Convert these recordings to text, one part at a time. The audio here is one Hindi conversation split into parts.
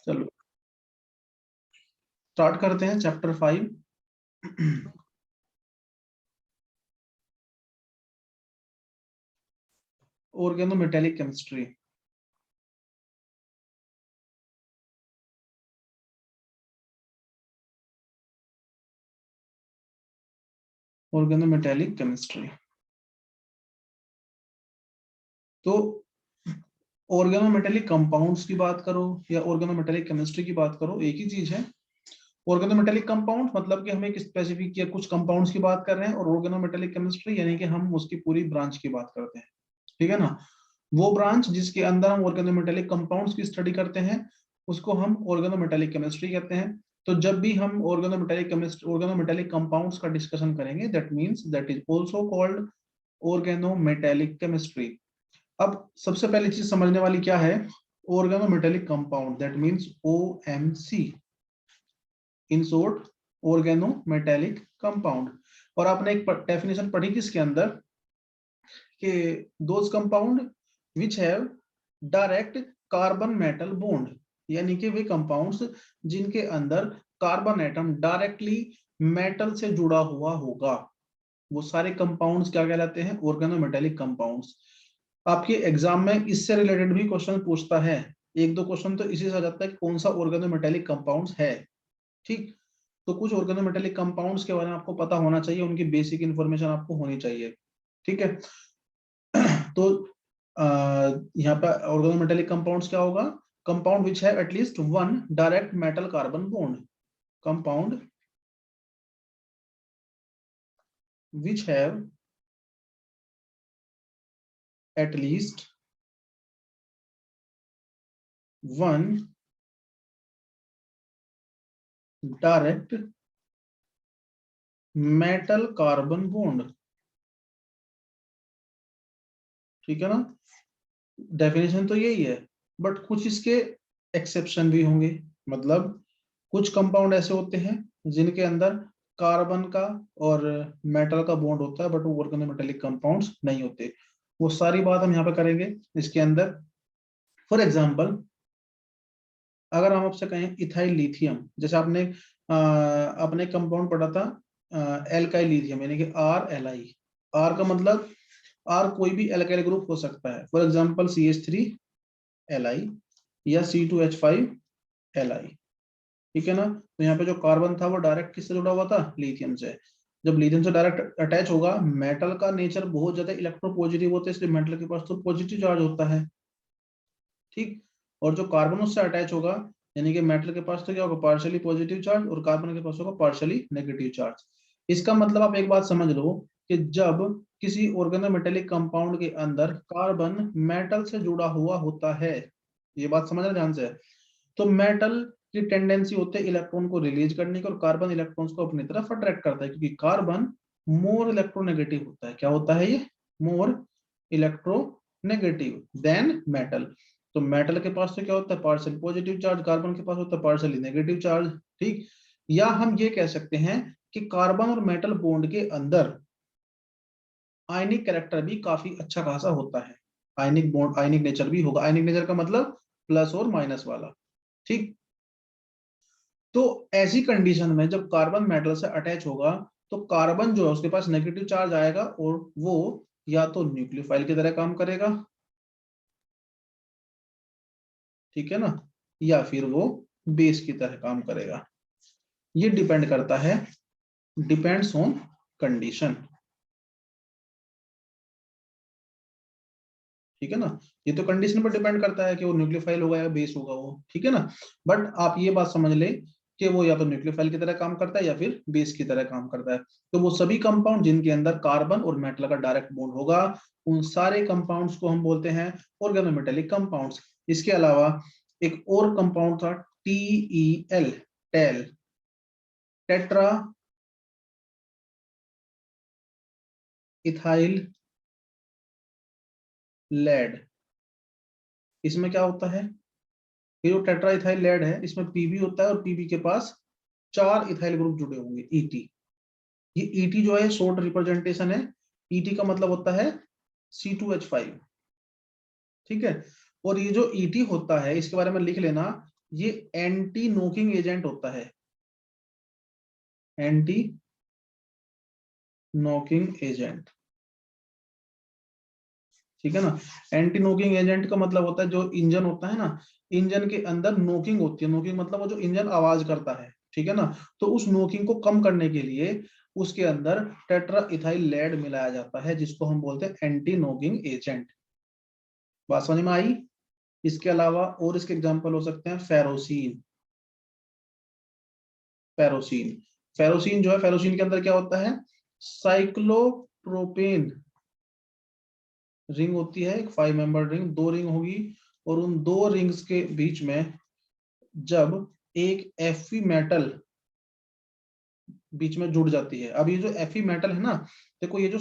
चलो स्टार्ट करते हैं chapter 5। Organometallic chemistry. Organometallic chemistry तो ऑर्गेनोमेटेलिक कंपाउंड्स की बात करो या ऑर्गेनोमेटेलिक केमिस्ट्री की बात करो, एक ही चीज है। ऑर्गेनोमेटेलिक कंपाउंड मतलब कि हम एक स्पेसिफिक या कुछ कंपाउंड्स की बात कर रहे हैं, और ऑर्गेनोमेटेलिक केमिस्ट्री यानी कि हम उसकी पूरी ब्रांच की बात करते हैं। ठीक है ना। वो ब्रांच जिसके अंदर हम ऑर्गेनोमेटेलिक कंपाउंड्स की स्टडी करते हैं उसको हम ऑर्गेनोमेटेलिक केमिस्ट्री कहते हैं। तो जब भी हम ऑर्गेनोमेटेलिक कंपाउंड्स का डिस्कशन करेंगे, that means that is also called organometallic chemistry. अब सबसे पहली चीज समझने वाली क्या है, organometallic compound that means OMC, in short organometallic compound. और आपने एक डेफिनेशन पढ़ी किसके अंदर कि those compound which have direct carbon metal bond, यानी कि वे कंपाउंड्स जिनके अंदर कार्बन एटम डायरेक्टली मेटल से जुड़ा हुआ होगा, वो सारे कंपाउंड्स क्या कहलाते हैं, ऑर्गेनोमेटेलिक कंपाउंड्स। आपके एग्जाम में इससे रिलेटेड भी क्वेश्चन पूछता है, एक दो क्वेश्चन तो इसी से आ जाता है कि कौन सा ऑर्गेनोमेटेलिक कंपाउंड्स है। ठीक, तो कुछ ऑर्गेनोमेटेलिक कंपाउंड्स के बारे में आपको पता होना चाहिए, उनकी बेसिक इंफॉर्मेशन आपको होनी चाहिए। ठीक है। तो यहाँ पे ऑर्गेनोमेटेलिक कंपाउंड्स क्या होगा, कंपाउंड विच है at least one direct metal carbon bond, compound which have at least one direct metal carbon bond। ठीक है ना, डेफिनेशन तो यही है, बट कुछ इसके एक्सेप्शन भी होंगे। मतलब कुछ कंपाउंड ऐसे होते हैं जिनके अंदर कार्बन का और मेटल का बॉन्ड होता है, बट वो ऑर्गेनोमेटेलिक कंपाउंड्स नहीं होते। वो सारी बात हम यहाँ पे करेंगे इसके अंदर। फॉर एग्जाम्पल, अगर हम आपसे कहें इथाइल लिथियम, जैसे आपने अपने कंपाउंड पढ़ा था एल्काइल लिथियम, यानी कि RLI। आर का मतलब आर कोई भी एल्काइल ग्रुप हो सकता है, फॉर एग्जांपल CH3Li या C2H5Li। ठीक है ना। तो यहाँ पे जो कार्बन था वो डायरेक्ट किससे जुड़ा हुआ था, लिथियम से। जब लिथियम से डायरेक्ट अटैच होगा, मेटल का नेचर बहुत ज्यादा इलेक्ट्रोपॉजिटिव होता है, इसलिए मेटल के पास तो पॉजिटिव चार्ज होता है। ठीक, और जो कार्बन उससे अटैच होगा, यानी कि मेटल के पास तो क्या होगा, पार्शियली पॉजिटिव चार्ज, और कार्बन के पास होगा पार्शियली नेगेटिव चार्ज। इसका मतलब आप एक बात समझ लो कि जब किसी ऑर्गेनोमेटेलिक कंपाउंड के अंदर कार्बन मेटल से जुड़ा हुआ होता है, ये बात समझना ध्यान से, तो मेटल की टेंडेंसी होती है इलेक्ट्रॉन को रिलीज करने की, और कार्बन इलेक्ट्रॉन्स को अपनी तरफ अट्रैक्ट करता है, क्योंकि कार्बन मोर इलेक्ट्रोनेगेटिव होता है। क्या होता है ये, मोर इलेक्ट्रोनेगेटिव देन मेटल। तो मेटल के पास तो क्या होता है, पार्शियल पॉजिटिव चार्ज, कार्बन के पास होता है पार्शियली नेगेटिव चार्ज। ठीक, या हम ये कह सकते हैं कि कार्बन और मेटल बॉन्ड के अंदर आयनिक कैरेक्टर भी काफी अच्छा खासा होता है। आयनिक बॉन्ड, आयनिक नेचर भी होगा। आयनिक नेचर का मतलब प्लस और माइनस वाला। ठीक, तो ऐसी कंडीशन में जब कार्बन मेटल से अटैच होगा, तो कार्बन जो है उसके पास नेगेटिव चार्ज आएगा, और वो या तो न्यूक्लियोफाइल की तरह काम करेगा, ठीक है ना, या फिर वो बेस की तरह काम करेगा। ये डिपेंड करता है, डिपेंड्स ऑन कंडीशन। ठीक है ना, ये तो कंडीशन पर डिपेंड करता है कि वो न्यूक्लियोफाइल होगा या बेस होगा वो। ठीक है ना, बट आप ये बात समझ ले कि वो या तो न्यूक्लियोफाइल की तरह काम करता है या फिर बेस की तरह काम करता है। तो वो सभी कंपाउंड जिनके अंदर कार्बन और मेटल का डायरेक्ट बॉन्ड होगा, उन सारे कंपाउंड्स को हम बोलते हैं ऑर्गेनोमेटेलिक कंपाउंड्स। इसके अलावा एक और कंपाउंड था TEL, TEL, tetra ethyl lead. इसमें क्या होता है, ये जो टेट्रा इथाइल लेड है, इसमें पीबी होता है, और पीबी के पास 4 इथाइल ग्रुप जुड़े होंगे, ET। ये ET जो है शॉर्ट रिप्रेजेंटेशन है। ET का मतलब होता है C2H5। ठीक है, और ये जो ET होता है, इसके बारे में लिख लेना, ये एंटी नोकिंग एजेंट होता है, एंटी नोकिंग एजेंट, ठीक है ना। एंटी नोकिंग एजेंट का मतलब होता है जो इंजन होता है ना, इंजन के अंदर नोकिंग होती है, नोकिंग मतलब वो जो इंजन आवाज करता है, ठीक है ना, तो उस नोकिंग को कम करने के लिए उसके अंदर टेट्रा इथाइल लेड मिलाया जाता है, जिसको हम बोलते हैं एंटी नोकिंग एजेंट। बात समझ में आई। इसके अलावा और इसके एग्जांपल हो सकते हैं फेरोसीन, फेरोसीन, फेरोसीन जो है, फेरोसीन के अंदर क्या होता है, साइक्लोप्रोपेन रिंग होती है, एक 5 मेंबर रिंग, 2 रिंग होगी, और उन 2 रिंग्स के बीच में जब एक Fe मेटल बीच में जुड़ जाती है, अब ये जो Fe मेटल है ना, देखो ये जो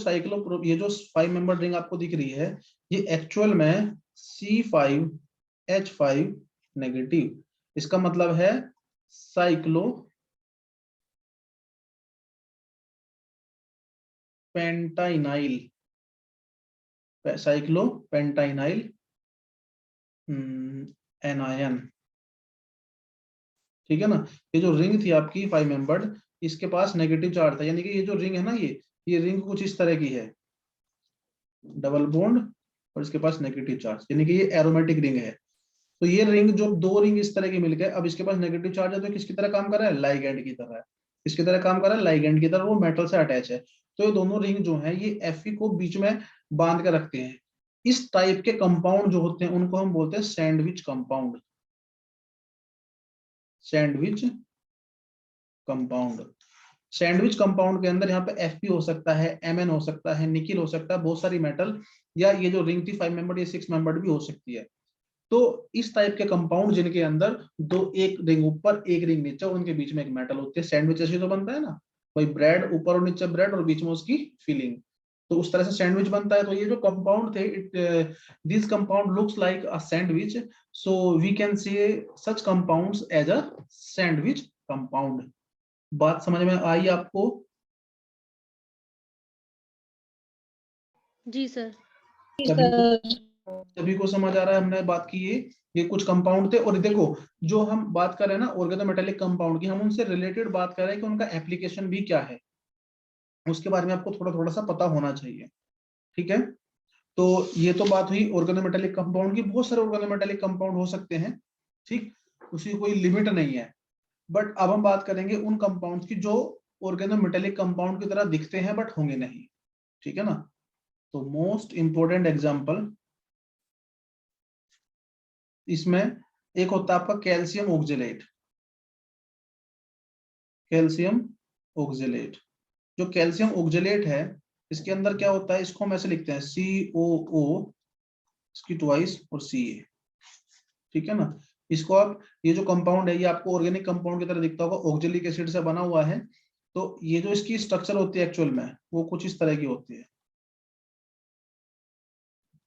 ये जो 5 मेंबर रिंग आपको दिख रही है, ये एक्चुअल में C5H5 नेगेटिव, इसका मतलब है साइक्लो पेंटाइनाइल, साइक्लोपेंटाइनाइल एनायन, ठीक है ना। ये जो रिंग थी आपकी 5 मेंबर्ड, इसके पास नेगेटिव चार्ज था, यानी कि ये जो रिंग है ना, ये रिंग कुछ इस तरह की है, डबल बॉन्ड और इसके पास नेगेटिव चार्ज, यानी कि ये एरोमेटिक रिंग है। तो ये रिंग जो 2 रिंग इस तरह की मिल गए, अब इसके पास नेगेटिव चार्ज है, तो किसकी तरह काम कर रहा है, लाइगैंड की तरह है, किसकी तरह काम कर रहा है, लाइगैंड की तरह, वो मेटल से अटैच है। तो ये दोनों रिंग जो है ये Fe को बीच में बांध कर रखते हैं। इस टाइप के कंपाउंड जो होते हैं उनको हम बोलते हैं sandwich compound, sandwich compound. Sandwich compound के अंदर यहाँ पे Fp हो सकता है, Mn हो सकता है, निकिल हो सकता है, बहुत सारी मेटल, या ये जो रिंग थी 5 मेंबर, ये 6 मेंबर भी हो सकती है। तो इस टाइप के कंपाउंड जिनके अंदर एक रिंग ऊपर एक रिंग नीचे और उनके बीच में एक मेटल होती है, सैंडविच ऐसे तो बनता है ना, भाई ब्रेड ऊपर और नीचे ब्रेड और बीच में उसकी फिलिंग, तो उस तरह से सैंडविच बनता है। तो ये जो कंपाउंड थे, this compound looks like a sandwich, so we can say such compounds as a sandwich compound. बात समझ में आई आपको। जी सर। सभी को सभी को समझ आ रहा है, हमने बात की ये कुछ कंपाउंड थे। और देखो जो हम बात कर रहे हैं ना ऑर्गेनोमेटेलिक कंपाउंड की, हम उनसे रिलेटेड बात कर रहे हैं कि उनका एप्लीकेशन भी क्या है, उसके बारे में आपको थोड़ा थोड़ा सा पता होना चाहिए, ठीक है। तो ये तो बात हुई ऑर्गेनोमेटेलिक कंपाउंड की, बहुत सारे ऑर्गेनोमेटेलिक कंपाउंड हो सकते हैं, ठीक, उसकी कोई लिमिट नहीं है। बट अब हम बात करेंगे उन कंपाउंड की जो ऑर्गेनोमेटेलिक कंपाउंड की तरह दिखते हैं बट होंगे नहीं, ठीक है ना। तो मोस्ट इंपोर्टेंट एग्जांपल इसमें एक होता है आपका कैल्शियम ऑक्जेलेट, कैल्शियम ऑक्जेलेट, जो कैल्शियम ऑक्जेलेट है, इसके अंदर क्या होता है, इसको हम ऐसे लिखते हैं COO, इसकी ट्वाइस और Ca, ठीक है ना। इसको आप, ये जो कंपाउंड है ये आपको ऑर्गेनिक कंपाउंड की तरह दिखता होगा, ऑक्जेलिक एसिड से बना हुआ है। तो ये जो इसकी स्ट्रक्चर होती है एक्चुअल में वो कुछ इस तरह की होती है,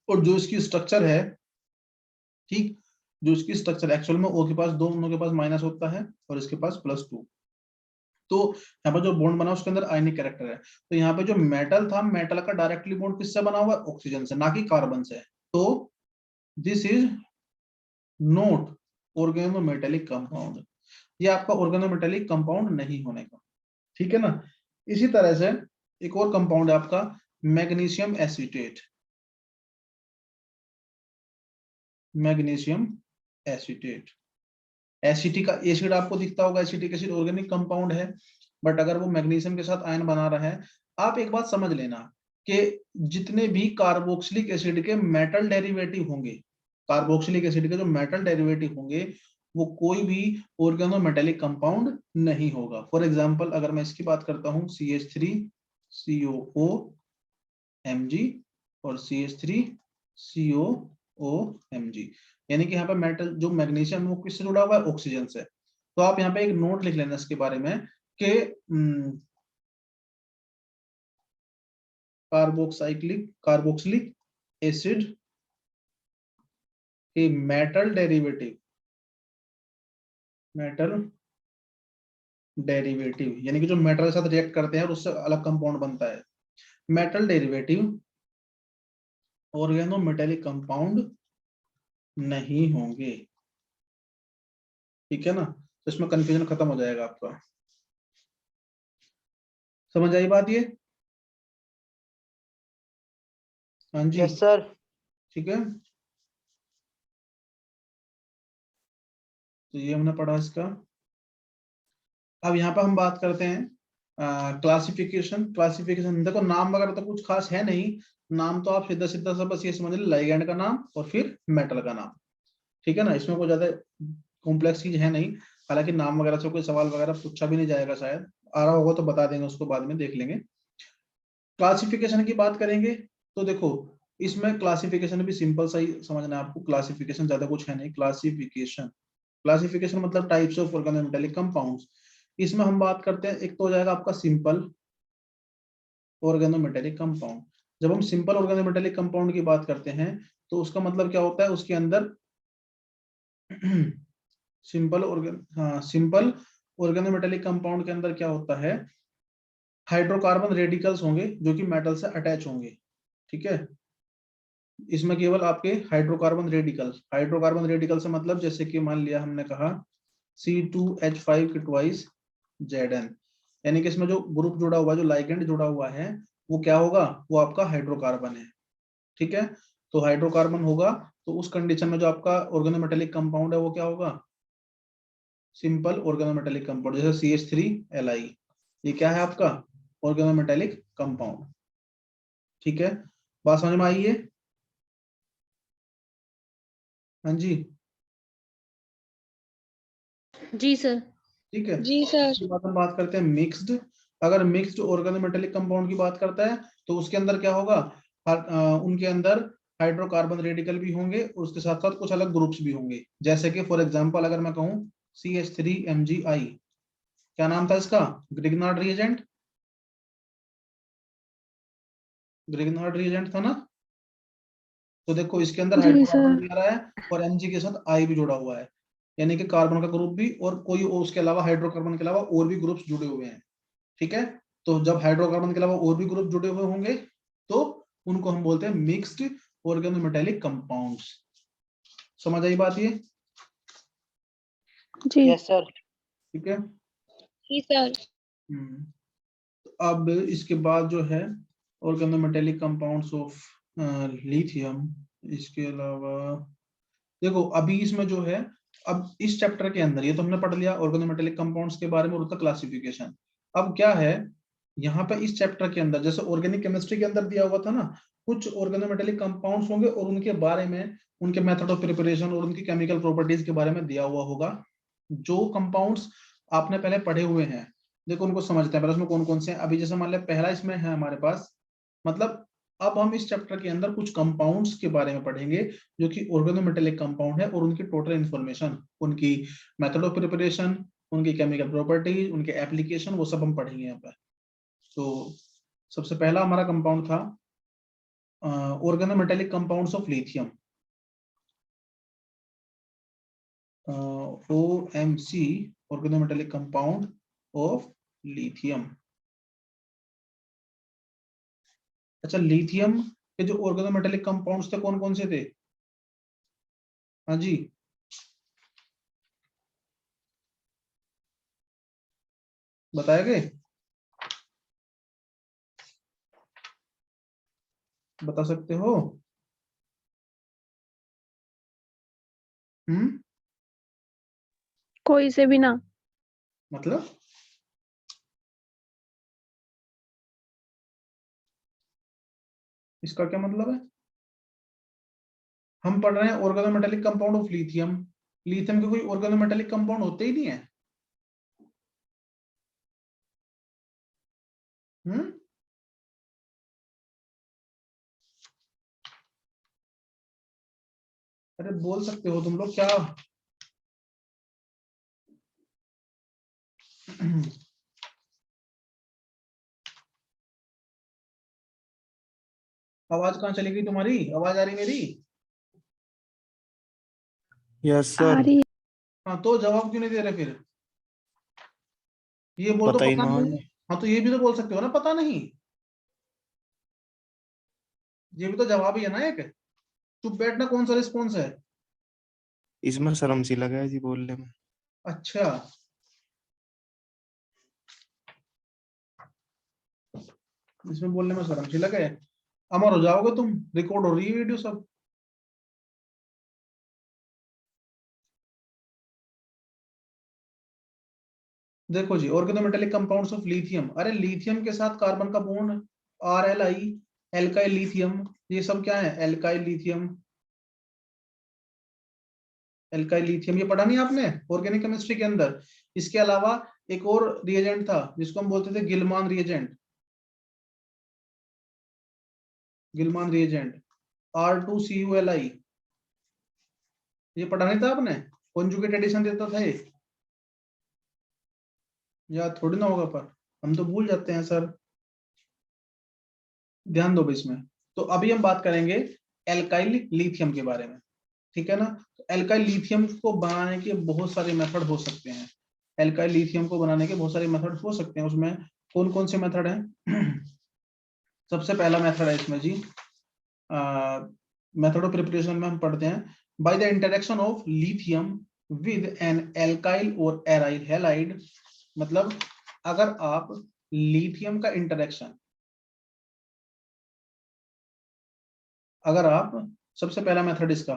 और जो इसकी स्ट्रक्चर है, ठीक, जो इसकी स्ट्रक्चर एक्चुअल में O के पास, दोनों के पास माइनस होता है और इसके पास +2, तो यहाँ पर जो बॉन्ड बना उसके अंदर आयनिक कैरेक्टर है। तो यहाँ पे जो मेटल था, मेटल का डायरेक्टली बॉन्ड किससे बना हुआ है, ऑक्सीजन से, ना कि कार्बन से। तो this is not organometallic compound, ये आपका ऑर्गेनोमेटेलिक कंपाउंड नहीं होने का, ठीक है ना। इसी तरह से एक और कंपाउंड है आपका magnesium acetate, magnesium acetate, acetic का एसिड आपको दिखता होगा, एसिटिक एसिड ऑर्गेनिक कंपाउंड है, बट अगर वो मैग्नीशियम के साथ आयन बना रहा है, आप एक बात समझ लेना कि जितने भी कार्बोक्सिलिक एसिड के मेटल डेरिवेटिव होंगे, कार्बोक्सिलिक एसिड के जो मेटल डेरिवेटिव होंगे, वो कोई भी ऑर्गेनोमेटेलिक कंपाउंड नहीं होगा। फॉर एग्जांपल अगर मैं इसकी बात करता हूँ CH3 COO Mg और CH3 COO Mg, यानी कि यहाँ पे मेटल जो मैग्नीशियम वो किससे जुड़ा हुआ है, ऑक्सीजन से। तो आप यहाँ पे एक नोट लिख लेना इसके बारे में कि कार्बोक्सिलिक एसिड के मेटल डेरिवेटिव यानी कि जो मेटल के साथ रिएक्ट करते हैं और उससे अलग कंपाउंड बनता है, मेटल डेरिवेटिव ऑर्गेनोमेटेलिक कंपाउंड नहीं होंगे, ठीक है ना, तो इसमें कंफ्यूजन खत्म हो जाएगा आपका। समझ आई बात ये? हाँ जी। Yes sir. ठीक है, तो ये हमने पढ़ा इसका। अब यहाँ पर हम बात करते हैं क्लासिफिकेशन। क्लासिफिकेशन देखो, नाम वगैरह तो कुछ खास है नहीं, नाम तो आप सीधा सीधा सा बस ये समझ लो, लाइगैंड का नाम और फिर मेटल का नाम। ठीक है ना, इसमें कोई ज्यादा कॉम्प्लेक्स चीज है नहीं। हालांकि नाम वगैरह से कोई सवाल वगैरह पूछा भी नहीं जाएगा, शायद आ रहा होगा तो बता देंगे, उसको बाद में देख लेंगे। क्लासिफिकेशन की बात करेंगे तो देखो, इसमें क्लासिफिकेशन भी सिंपल सा ही समझना है आपको। क्लासिफिकेशन ज्यादा कुछ है नहीं। क्लासिफिकेशन, क्लासिफिकेशन मतलब टाइप्स ऑफ ऑर्गेनोमेटेलिक कंपाउंड्स। इसमें हम बात करते हैं, एक तो हो जाएगा आपका सिंपल ऑर्गेनोमेटेलिक कंपाउंड। जब हम सिंपल ऑर्गेनोमेटेलिक कंपाउंड की बात करते हैं तो उसका मतलब क्या होता है, उसके अंदर सिंपल ऑर्गेनोमेटेलिक कंपाउंड के अंदर क्या होता है, हाइड्रोकार्बन रेडिकल्स होंगे जो कि मेटल से अटैच होंगे। ठीक है, इसमें केवल आपके हाइड्रोकार्बन रेडिकल से मतलब, जैसे कि मान लिया हमने कहा C2H5 के ट्वाइस Zn, यानी कि इसमें जो ग्रुप जुड़ा हुआ है, जो लाइगेंड जुड़ा हुआ है, वो क्या होगा, वो आपका हाइड्रोकार्बन है। ठीक है, तो हाइड्रोकार्बन होगा, तो उस कंडीशन में जो आपका ऑर्गेनोमेटेलिक कंपाउंड है वो क्या होगा, सिंपल ऑर्गेनोमेटेलिक कंपाउंड। जैसे CH3Li, ये क्या है आपका ऑर्गेनोमेटेलिक कंपाउंड। ठीक है, बात समझ में आई है? हाँ जी। जी सर। ठीक है, जी सर। इसके बाद हम बात करते हैं मिक्स्ड। अगर मिक्स्ड ऑर्गेनोमेटेलिक कंपाउंड की बात करता है तो उसके अंदर क्या होगा, उनके अंदर हाइड्रोकार्बन रेडिकल भी होंगे और उसके साथ साथ कुछ अलग ग्रुप्स भी होंगे। जैसे कि फॉर एग्जांपल अगर मैं कहूं CH3MgI, क्या नाम था इसका, ग्रिग्नार्ड रिएजेंट, ग्रिग्नार्ड रिएजेंट था ना। तो देखो इसके अंदर जी हाइड्रोकार्बन सर। भी आ रहा है और Mg के साथ आई भी जुड़ा हुआ है, यानी कि कार्बन का ग्रुप भी और कोई उसके अलावा, हाइड्रोकार्बन के अलावा और भी ग्रुप्स जुड़े हुए हैं। ठीक है, तो जब हाइड्रोकार्बन के अलावा और भी ग्रुप जुड़े हुए होंगे तो उनको हम बोलते हैं मिक्स्ड ऑर्गेनोमेटेलिक कंपाउंड्स। समझ आई बात ये? जी। Yes sir. ठीक है। जी सर। अब इसके बाद जो है ऑर्गेनोमेटेलिक कंपाउंड्स ऑफ लिथियम, इसके अलावा देखो अभी इसमें जो है, अब इस चैप्टर के अंदर ये तो हमने पढ़ लिया ऑर्गेनोमेटेलिक कंपाउंड्स के बारे में और उसका क्लासिफिकेशन। अब क्या है यहाँ पे इस चैप्टर के अंदर, जैसे ऑर्गेनिक केमिस्ट्री के अंदर दिया हुआ था ना, कुछ ऑर्गेनोमेटेलिक कंपाउंड्स होंगे और उनके बारे में, उनके मेथड ऑफ प्रिपरेशन और उनकी केमिकल प्रॉपर्टीज के बारे में दिया हुआ होगा। जो कंपाउंड्स आपने पहले पढ़े हुए हैं, देखो उनको समझते हैं पहले, उसमें कौन कौन से हैं। अभी जैसे मान लिया पहला इसमें है हमारे पास, मतलब अब हम इस चैप्टर के अंदर कुछ कंपाउंड्स के बारे में पढ़ेंगे जो कि ऑर्गेनोमेटेलिक कंपाउंड है, और उनकी टोटल इंफॉर्मेशन, उनकी मेथड ऑफ प्रिपरेशन, उनकी केमिकल प्रॉपर्टीज, उनके एप्लीकेशन, वो सब हम पढ़ेंगे यहाँ पर। तो सबसे पहला हमारा कंपाउंड था organometallic compounds of lithium, OMC, organometallic compound of lithium. अच्छा, लिथियम के जो ऑर्गेनोमेटेलिक कंपाउंड्स थे कौन कौन से थे? हाँ जी, बताया गए, बता सकते हो? कोई से भी ना। मतलब इसका क्या मतलब है? हम पढ़ रहे हैं organometallic compound of lithium, lithium के कोई ऑर्गेनोमेटेलिक कंपाउंड होते ही नहीं है। हम्म अरे बोल सकते हो तुम लोग क्या? आवाज कहाँ चली गई तुम्हारी, आवाज आ रही मेरी? यस आ सर। रही। हाँ, तो जवाब क्यों नहीं दे रहे फिर? ये बोल दो पता ही पता ना नहीं। जी। हाँ, तो ये भी तो बोल सकते हो ना, पता नहीं। ये भी तो जवाब ही है ना एक। चुप बैठना कौन सा रिस्पॉन्स है? इसमें शर्म सी लगा है जी बोलने में। अच्छा, इसमें बोलने में शर्म सी लगे, अमर हो जाओगे तुम, रिकॉर्ड हो रही है वीडियो सब। देखो जी, ऑर्गेनोमेटेलिक कंपाउंड्स ऑफ लिथियम, अरे लिथियम के साथ कार्बन का बॉन्ड RLI, एल्काइल लिथियम, ये सब क्या है, एल्काइल लिथियम, एल्काइल लिथियम, ये पढ़ा नहीं आपने ऑर्गेनिक केमिस्ट्री के अंदर। इसके अलावा एक और रिएजेंट था जिसको हम बोलते थे गिलमान रिएजेंट, गिलमान रिएजेंट R2CuLi, ये पढ़ा नहीं था आपने, कॉन्जुगेट एडिशन देता था ये, याद थोड़ी ना होगा, पर हम तो भूल जाते हैं सर, ध्यान दो इसमें। तो अभी हम बात करेंगे एल्काइल लिथियम के बारे में, ठीक है ना। तो एल्काइल लिथियम को बनाने के बहुत सारे मेथड हो सकते हैं, एल्काइल लिथियम को बनाने के बहुत सारे मेथड हो सकते हैं, उसमें कौन कौन से मेथड हैं? सबसे पहला मेथड है इसमें जी, मेथड ऑफ प्रिपरेशन में हम पढ़ते हैं, by the interaction of lithium with an alkyl और एराइल हैलाइड, मतलब अगर आप लिथियम का इंटरेक्शन, अगर आप, सबसे पहला मेथड इसका,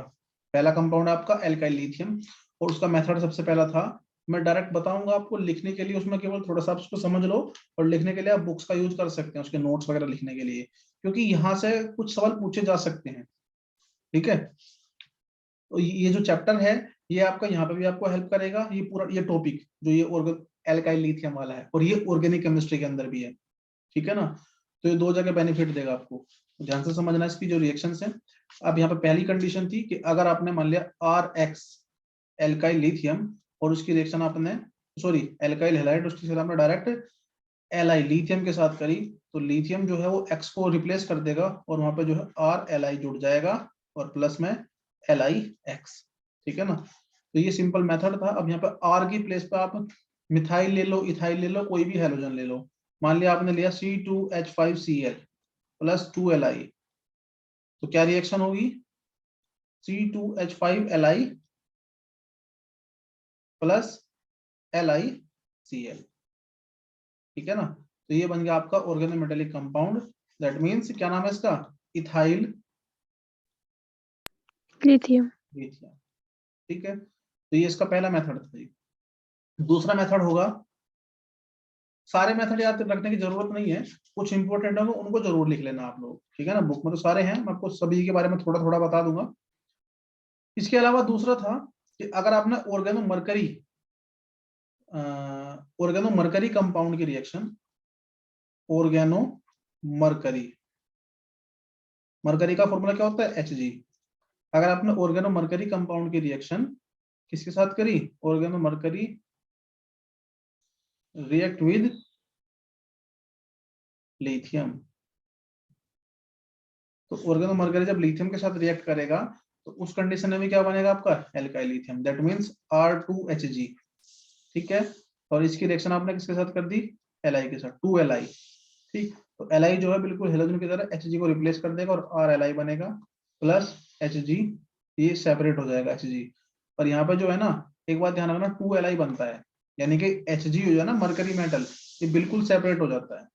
पहला कंपाउंड आपका एल्काइल लिथियम, और उसका मेथड सबसे पहला था, मैं डायरेक्ट बताऊंगा आपको, लिखने के लिए उसमें केवल थोड़ा सा आप उसको समझ लो, और लिखने के लिए आप बुक्स का यूज कर सकते हैं उसके नोट्स वगैरह लिखने के लिए, क्योंकि यहाँ से कुछ सवाल पूछे जा सकते हैं, ठीक है। तो ये जो चैप्टर है, ये आपका यहाँ पे भी आपको हेल्प करेगा, ये पूरा ये टॉपिक जो ये एल्काइल लिथियम वाला है, और ये ऑर्गेनिक केमिस्ट्री के अंदर भी है, ठीक है ना। तो ये दो जगह बेनिफिट देगा आपको, ध्यान से समझना इसकी जो रिएक्शंस है। अब यहाँ पे पहली कंडीशन थी कि अगर आपने मान लिया RX एल्काइल लिथियम और उसकी रिएक्शन आपने, सॉरी एल्काइल हैलाइड, उसकी साथ आपने डायरेक्ट Li लिथियम के साथ करी, तो लिथियम जो है वो X को रिप्लेस कर देगा और वहां पे जो है RLi जुड़ जाएगा और प्लस में LiX, ठीक है ना। तो ये सिंपल मेथड था। अब यहाँ पे R की प्लेस पे आप मिथाइल ले लो, इथाइल ले लो, कोई भी हैलोजन ले लो। मान लिया आपने लिया C2H5Cl प्लस 2Li, तो क्या रिएक्शन होगी, C2H5Li प्लस LiCl, ठीक है ना। तो ये बन गया आपका ऑर्गेनोमेटेलिक कंपाउंड, दैट मींस क्या नाम है इसका, इथाइल लिथियम। लिथियम, ठीक है। तो ये इसका पहला मेथड था जी। दूसरा मेथड होगा, सारे मेथड याद रखने की जरूरत नहीं है, कुछ इंपॉर्टेंट होंगे उनको जरूर लिख लेना आप लोग, ठीक है ना। बुक में तो सारे हैं, मैं आपको सभी के बारे में थोड़ा थोड़ा बता दूंगा। इसके अलावा दूसरा था कि अगर आपने ऑर्गेनो मरकरी कंपाउंड की रिएक्शन, ऑर्गेनो मरकरी, मरकरी का फॉर्मूला क्या होता है, Hg। अगर आपने ऑर्गेनो मरकरी कंपाउंड की रिएक्शन किसके साथ करी, organo mercury react with lithium, तो ऑर्गेनो मरकरी जब लिथियम के साथ रिएक्ट करेगा तो उस कंडीशन में भी क्या बनेगा आपका, alkyl lithium, that means R2Hg, ठीक है। और इसकी रिएक्शन आपने किसके साथ कर दी, Li के साथ, 2Li, ठीक। तो Li जो है बिल्कुल हेलोजन की तरह Hg को रिप्लेस कर देगा और RLi बनेगा प्लस Hg, ये सेपरेट हो जाएगा Hg। और यहाँ पे जो है ना, एक बात ध्यान रखना, 2Li बनता है, यानी कि Hg जो है ना मरकरी मेटल, ये बिल्कुल सेपरेट हो जाता है,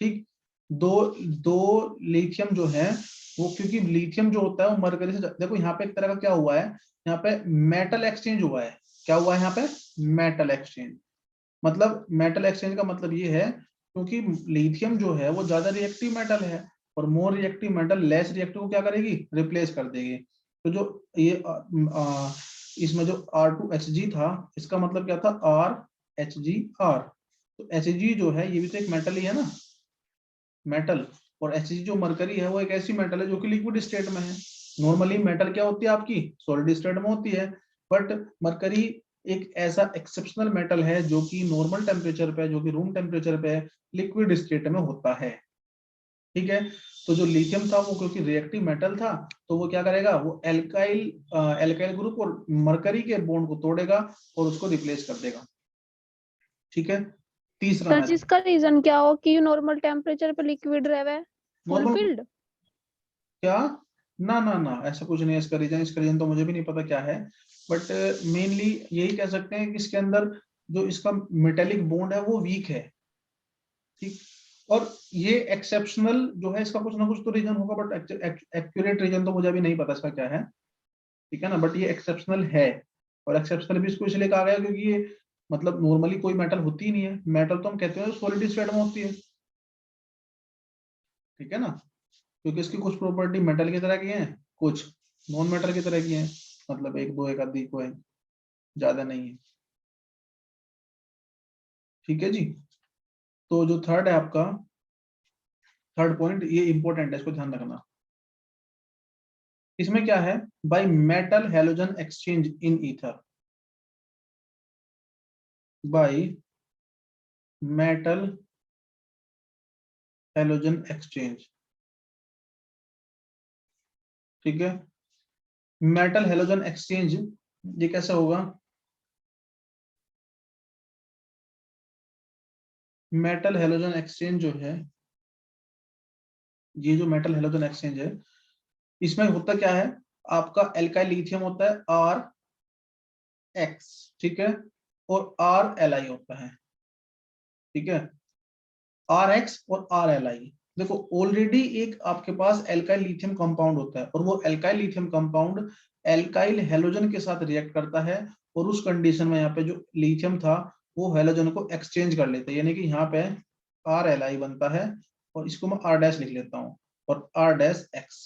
ठीक। दो दो लिथियम जो है वो, क्योंकि लिथियम जो होता है वो मरकरी से, देखो यहाँ पे एक तरह का क्या हुआ है, यहाँ पे मेटल एक्सचेंज हुआ है, क्या हुआ है यहाँ पे, मेटल एक्सचेंज। मतलब मेटल एक्सचेंज का मतलब ये है, क्योंकि लिथियम जो है वो ज्यादा रिएक्टिव मेटल है, और more reactive metal less reactive को क्या करेगी, रिप्लेस कर देगी। तो जो ये इसमें जो R2Hg था, इसका मतलब क्या था, RHgR, तो Hg जो है ये भी तो एक मेटल ही है ना, मेटल। और Hg जो मरकरी है वो एक ऐसी मेटल है जो कि लिक्विड स्टेट में है। नॉर्मली मेटल क्या होती है आपकी, सॉलिड स्टेट में होती है, बट मरकरी एक ऐसा एक्सेप्शनल मेटल है जो कि नॉर्मल टेम्परेचर पे, जो कि रूम टेम्परेचर पे लिक्विड स्टेट में होता है, ठीक है। तो जो लिथियम था वो क्योंकि रिएक्टिव मेटल था, तो वो क्या करेगा, वो एल्काइल ग्रुप और मरकरी के बॉन्ड को तोड़ेगा और उसको रिप्लेस कर देगा, ठीक है। तीसरा सर मेथड, जिसका रीजन क्या हो कि नॉर्मल टेम्परेचर पे लिक्विड रहे, नॉर्मल फुलफिल्ड। क्या, ना ना ना, ऐसा कुछ नहीं है इसका रीजन तो मुझे भी नहीं पता क्या है, बट मेनली यही कह सकते हैं कि इसके अंदर जो इसका मेटेलिक बॉन्ड है वो वीक है, ठीक। और ये एक्सेप्शनल जो है इसका कुछ ना कुछ तो रीजन होगा, बट एक्यूरेट रीजन तो मुझे अभी नहीं पता इसका क्या है, ठीक है ना। बट ये एक्सेप्शनल है, और एक्सेप्शनल भी इसको इसलिए कहा गया क्योंकि ये मतलब नॉर्मली कोई मेटल होती ही नहीं है। मेटल तो हम कहते हैं सॉलिड स्टेट में होती है, ठीक है ना, क्योंकि इसकी कुछ प्रॉपर्टी मेटल की तरह की है, कुछ नॉन मेटल की तरह की है, मतलब एक दो एक आधी को है, ज्यादा नहीं है, ठीक है जी। तो जो थर्ड है आपका, थर्ड पॉइंट ये इंपॉर्टेंट है, इसको ध्यान रखना। इसमें क्या है, by metal halogen exchange in ether, by metal halogen exchange, ठीक है। मेटल हैलोजन एक्सचेंज ये कैसे होगा, मेटल हैलोजन एक्सचेंज जो है, ये जो मेटल हैलोजन एक्सचेंज है, इसमें होता क्या है, आपका एल्काइल लिथियम होता है आर एक्स, ठीक है, और आर एल आई होता है, ठीक है, आर एक्स और आर एल आई। देखो ऑलरेडी एक आपके पास एल्काइल लिथियम कंपाउंड होता है, और वो alkyl lithium compound alkyl halogen के साथ रिएक्ट करता है, और उस कंडीशन में यहाँ पे जो लिथियम था वो हैलोजन को एक्सचेंज कर लेता है, यानी कि यहाँ पे आर एल आई बनता है, और इसको मैं आर डैश लिख लेता हूँ, और आर डैश एक्स,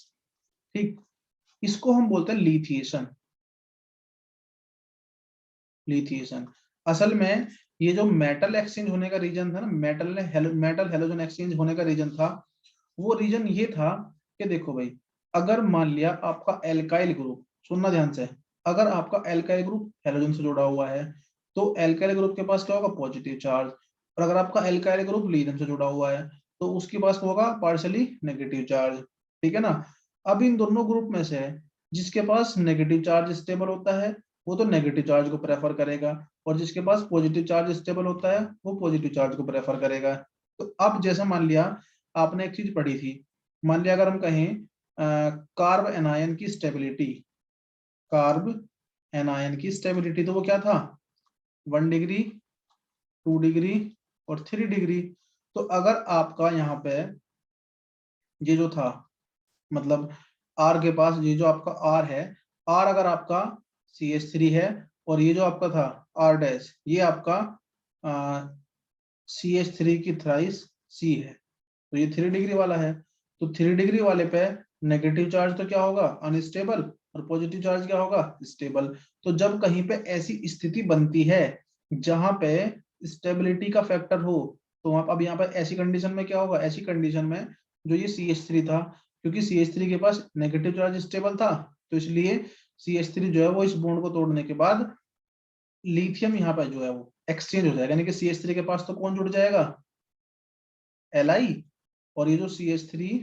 ठीक। इसको हम बोलते हैं लिथिएशन, लिथिएशन। असल में ये जो मेटल एक्सचेंज होने का रीजन था ना, मेटल हैलोजन एक्सचेंज होने का रीजन था, वो रीजन ये था कि देखो भाई, अगर मान लिया आपका एल्काइल ग्रुप, सुनना ध्यान से, अगर आपका एल्काइल ग्रुप हैलोजन से जुड़ा हुआ है तो एल्काइल ग्रुप के पास क्या होगा, पॉजिटिव चार्ज, और अगर आपका एल्काइल ग्रुप लिथियम से जुड़ा हुआ है तो उसके पास होगा पार्शियली नेगेटिव चार्ज, ठीक है ना। अब इन दोनों ग्रुप में से जिसके पास नेगेटिव चार्ज स्टेबल होता है वो तो नेगेटिव चार्ज को प्रेफर करेगा, और जिसके पास पॉजिटिव चार्ज स्टेबल होता है वो पॉजिटिव चार्ज को प्रेफर करेगा। तो अब जैसा मान लिया आपने एक चीज पढ़ी थी, मान लिया अगर हम कहें कार्ब एनायन की स्टेबिलिटी, कार्ब एनायन की स्टेबिलिटी तो वो क्या था, 1 डिग्री, 2 डिग्री और 3 डिग्री। तो अगर आपका यहाँ पे ये जो था, मतलब आर के पास ये जो आपका आर है, आर अगर आपका CH3 है, और ये जो आपका था आर डैश, ये आपका CH3 की थ्राइस C है, तो ये 3 डिग्री वाला है, तो 3 डिग्री वाले पे नेगेटिव चार्ज तो क्या होगा, अनस्टेबल, और पॉजिटिव चार्ज क्या होगा, स्टेबल। तो जब कहीं पे ऐसी स्थिति बनती है जहां पे स्टेबिलिटी का फैक्टर हो, तो वहां अब यहाँ पे ऐसी कंडीशन में क्या होगा, ऐसी कंडीशन में जो ये CH3 था, क्योंकि CH3 के पास नेगेटिव चार्ज स्टेबल था, तो इसलिए CH3 जो है वो इस बॉन्ड को तोड़ने के बाद लिथियम यहाँ पे जो है वो एक्सचेंज हो जाएगा, यानी कि CH3 के पास तो कौन जुड़ जाएगा, Li, और ये जो CH3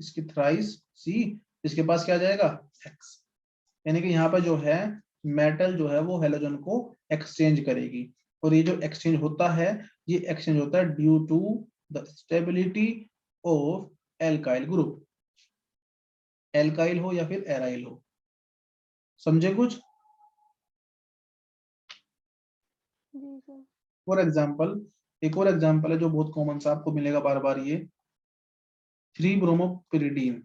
इसकी थ्राइस C, इसके पास क्या जाएगा, X, यानी कि यहाँ पर जो है मेटल जो है वो हेलोजन को एक्सचेंज करेगी, और ये जो एक्सचेंज होता है ये एक्सचेंज होता है due to the stability of alkyl group, alkyl हो या फिर एराइल हो, समझे कुछ। जी सर। फॉर एग्जाम्पल, एक और एग्जाम्पल है जो बहुत कॉमन सा आपको मिलेगा बार बार, ये 3-ब्रोमोपिरिडीन,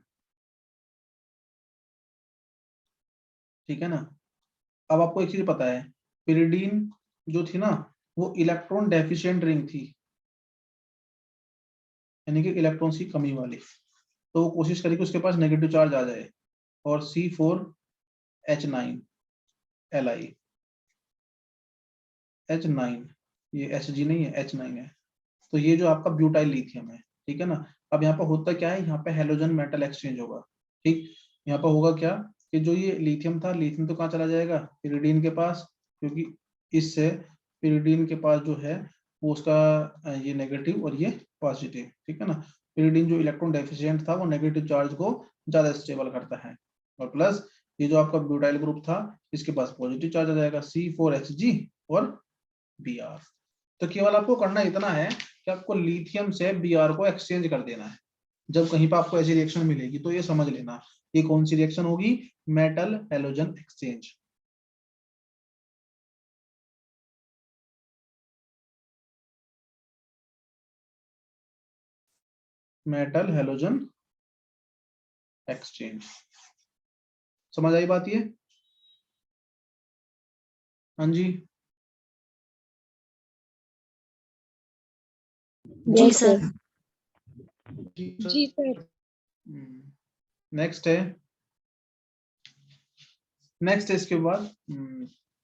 ठीक है ना। अब आपको एक चीज पता है, पिरिडीन जो थी ना वो इलेक्ट्रॉन डेफिशिएंट रिंग थी, यानी कि इलेक्ट्रॉन की कमी वाली, तो वो कोशिश करी कि उसके पास नेगेटिव चार्ज आ जाए, और C4H9 Li, H9, ये Hg नहीं है, H9 है, तो ये जो आपका ब्यूटाइल लिथियम है, ठीक है ना। अब यहाँ पर होता क्या है, यहाँ पे हेलोजन मेटल एक्सचेंज होगा, ठीक। यहाँ पर होगा क्या कि जो ये लिथियम था, लिथियम तो कहाँ चला जाएगा, पिरिडीन के पास, क्योंकि इससे पिरिडीन के पास जो है वो उसका ये नेगेटिव और ये पॉजिटिव, ठीक है ना। पिरिडीन जो इलेक्ट्रॉन डेफिशिएंट था वो नेगेटिव चार्ज को ज्यादा स्टेबल करता है, और प्लस ये जो आपका ब्यूटाइल ग्रुप था इसके पास पॉजिटिव चार्ज आ जाएगा, C4Hg और Br। तो केवल आपको करना इतना है कि आपको लिथियम से Br को एक्सचेंज कर देना है। जब कहीं पर आपको ऐसी रिएक्शन मिलेगी तो ये समझ लेना, ये कौन सी रिएक्शन होगी, metal halogen exchange. Metal halogen exchange, समझ आई बात ये? हाँ जी, जी सर। जी सर। नेक्स्ट है, नेक्स्ट है इसके बाद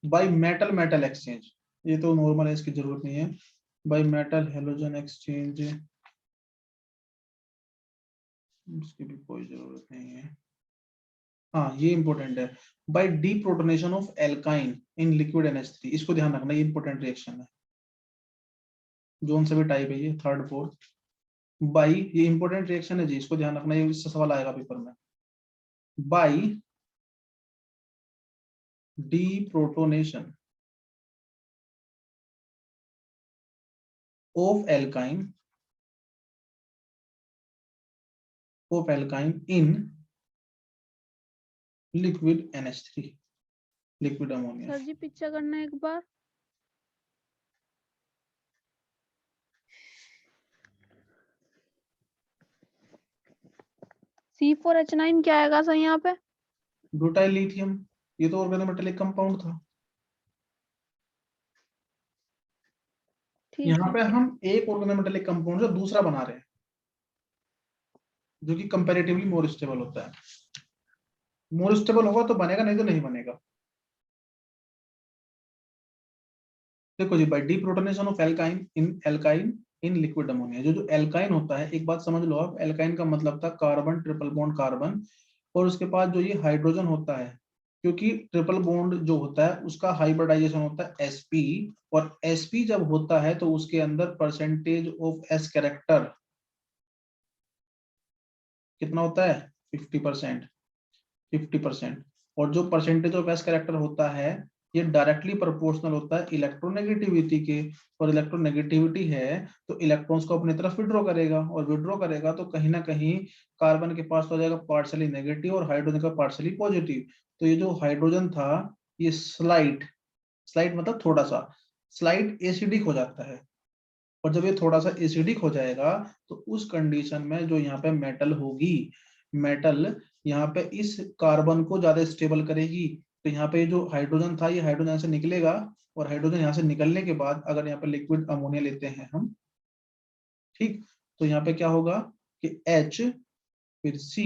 बाई मेटल मेटल एक्सचेंज। ये तो नॉर्मल है, इसकी जरूरत नहीं है। बाई मेटल हैलोजन एक्सचेंज, इसकी भी कोई जरूरत नहीं है। हाँ ये इंपॉर्टेंट है, by deprotonation of alkyne in liquid NH3। इसको ध्यान रखना, ये इंपॉर्टेंट रिएक्शन है, जोन से भी टाइप है ये, थर्ड फोर्थ। बाई, ये इंपॉर्टेंट रिएक्शन है जी, इसको ध्यान रखना, ये इससे सवाल आएगा पेपर में। By deprotonation of alkyne in liquid NH3, liquid ammonia. Sir जी पीछे करना एक बार। C4H9 क्या आएगा सर यहाँ पे? ब्यूटाइल लिथियम, ये तो ऑर्गेनोमेटेलिक कंपाउंड था। ठीक यहाँ है। पे हम एक ऑर्गेनोमेटेलिक कंपाउंड से दूसरा बना रहे हैं, जो कि कंपैरेटिवली मोर स्टेबल होता है। मोर स्टेबल होगा तो बनेगा, नहीं तो नहीं बनेगा। देखो जी, by deprotonation of alkyne in liquid ammonia. जो एल्काइन होता है, एक बात समझ लो आप, एल्काइन का मतलब था कार्बन, ट्रिपल बॉन्ड कार्बन, और उसके बाद जो ये हाइड्रोजन होता है, क्योंकि ट्रिपल बॉन्ड जो होता है उसका हाइब्रिडाइजेशन होता है sp, और sp जब होता है तो उसके अंदर परसेंटेज ऑफ s कैरेक्टर कितना होता है? 50%। 50%। और जो परसेंटेज ऑफ s कैरेक्टर होता है, ये डायरेक्टली प्रोपोर्शनल होता है इलेक्ट्रोनेगेटिविटी के, और इलेक्ट्रोनेगेटिविटी है तो इलेक्ट्रॉन्स को अपनी तरफ विड्रॉ करेगा, और विड्रॉ करेगा तो कहीं ना कहीं कार्बन के पास तो हो जाएगा पार्शियली नेगेटिव और हाइड्रोजन का पार्शियली पॉजिटिव। तो ये जो हाइड्रोजन था, ये स्लाइड स्लाइड मतलब थोड़ा सा स्लाइड एसिडिक हो जाता है, और जब ये थोड़ा सा एसिडिक हो जाएगा तो उस कंडीशन में जो यहाँ पे मेटल होगी, मेटल यहाँ पे इस कार्बन को ज्यादा स्टेबल करेगी। तो यहाँ पे जो हाइड्रोजन था, ये हाइड्रोजन यहाँ से निकलेगा, और हाइड्रोजन यहाँ से निकलने के बाद अगर यहाँ पे लिक्विड अमोनिया लेते हैं हम, ठीक, तो यहाँ पे क्या होगा कि H फिर C,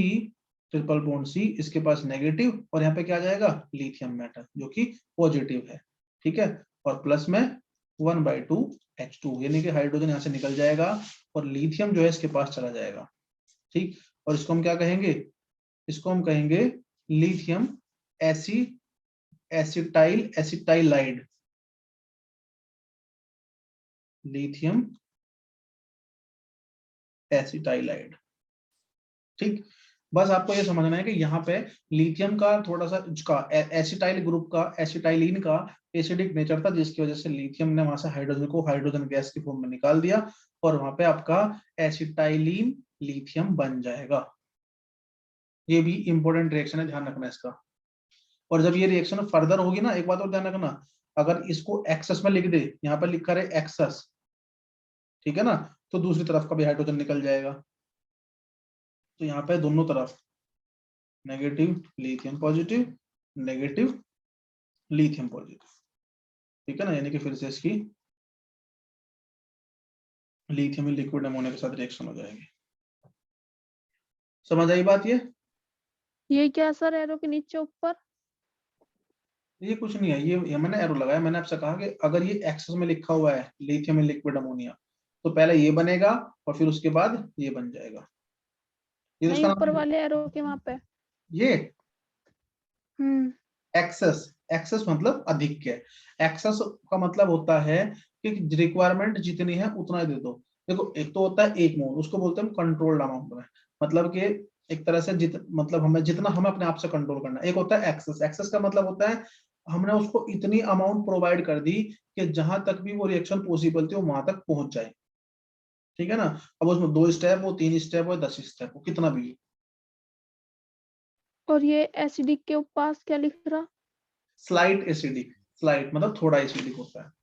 ट्रिपल बॉन्ड C, इसके पास नेगेटिव, और यहाँ पे क्या आ जाएगा? लिथियम मेटल, जो कि पॉजिटिव है, ठीक है, और प्लस में 1/2 H2, यानी कि हाइड्रोजन यहाँ से निकल जाएगा और लिथियम जो है इसके पास चला जाएगा, ठीक। और इसको हम क्या कहेंगे? इसको हम कहेंगे लिथियम एसिटाइलाइड, लिथियम एसिटाइलाइड, ठीक। बस आपको ये समझना है कि यहाँ पे लिथियम का थोड़ा सा एसिटाइल ग्रुप का, एसिटाइलिन का एसिडिक नेचर था, जिसकी वजह से लिथियम ने वहां से हाइड्रोजन को हाइड्रोजन गैस की फॉर्म में निकाल दिया, और वहां पे आपका एसिटाइलिन लिथियम बन जाएगा। ये भी इंपॉर्टेंट रिएक्शन है, ध्यान रखना इसका। और जब ये रिएक्शन फर्दर होगी ना, एक बात और ध्यान रखना, अगर इसको एक्सेस में लिख दे, यहाँ पर लिखा रहे एक्सेस, ठीक है ना, तो दूसरी तरफ का भी हाइड्रोजन निकल जाएगा। तो यहाँ पे दोनों तरफ negative lithium positive, negative lithium positive, ठीक है ना, यानी कि फिर से इसकी लिथियम लिक्विड अमोनिया के साथ रिएक्शन हो जाएगी। समझ आई बात ये क्या सर, एरो के नीचे ऊपर? ये कुछ नहीं है, ये मैंने एरो लगाया, मैंने आपसे कहा कि अगर ये एक्सेस में लिखा हुआ है लिथियम लिक्विड अमोनिया, तो पहले ये बनेगा और फिर उसके बाद ये बन जाएगा। ये तो नहीं, उसका ऊपर नाम, वाले एरो के वहां पे। ये हम्म। एक्सेस, एक्सेस मतलब अधिक है। एक्सेस का मतलब होता है कि रिक्वायरमेंट जितनी है उतना ही दे दो। देखो, एक तो होता है एक मोल, उसको बोलते हैं कंट्रोल्ड अमाउंट में, मतलब कि एक तरह से मतलब हमें जितना हमें अपने आप से कंट्रोल करना। एक होता है एक्सेस, एक्सेस का मतलब होता है हमने उसको इतनी अमाउंट प्रोवाइड कर दी कि जहां तक भी वो रिएक्शन पॉसिबल थी वो वहां तक पहुंच जाए, ठीक है ना। अब उसमें 2 स्टेप हो, 3 स्टेप हो, 10 स्टेप हो, कितना भी हो, और ये एसिडिक के पास क्या लिख रहा? स्लाइट एसिडिक, स्लाइट मतलब थोड़ा एसिडिक होता है।